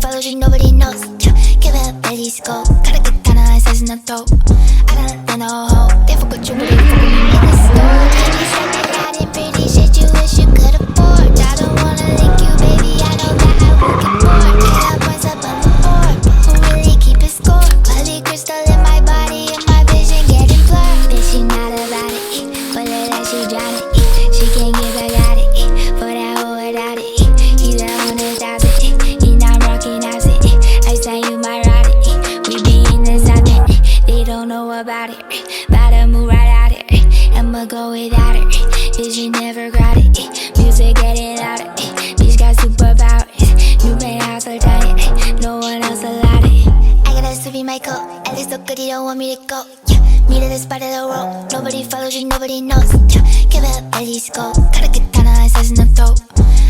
follows you, nobody knows. Give it up, let's go. Gotta get down on says no dope. I don't know hoe. They forgot you, but they forgot me in the store. Baby, stepping out in pretty shit you wish you could afford. I don't wanna link you, baby. I know that I will get bored. Get up, points up on the board. Who really keep a score? Holy crystal in my body and my vision getting blurred. Bitch, she not about it. But it like she drown it. She can't give a got it. For that hoe without it. He's a 100,000. He not rocking out it. I say you my ride it. We be in the southern. They don't know about it. About to move right out it. I'ma go without it. Vision never got it. Music getting louder. Bitch got superpowers. New penthouse so giant. No one else allowed it. I got a sweepy my coat. At least look good, you don't want me to go. Meet at the spot of the road. Nobody follows you, nobody knows. Give it up, let's go. Gotta get down on says no dope.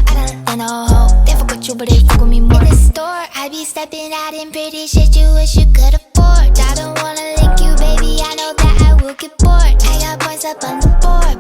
I don't know hoe. They forgot you, but they fuck with me more. In the store, I be stepping out in pretty shit you wish you could afford. I don't wanna link you, baby. I know that I will get bored. I got points up on the board.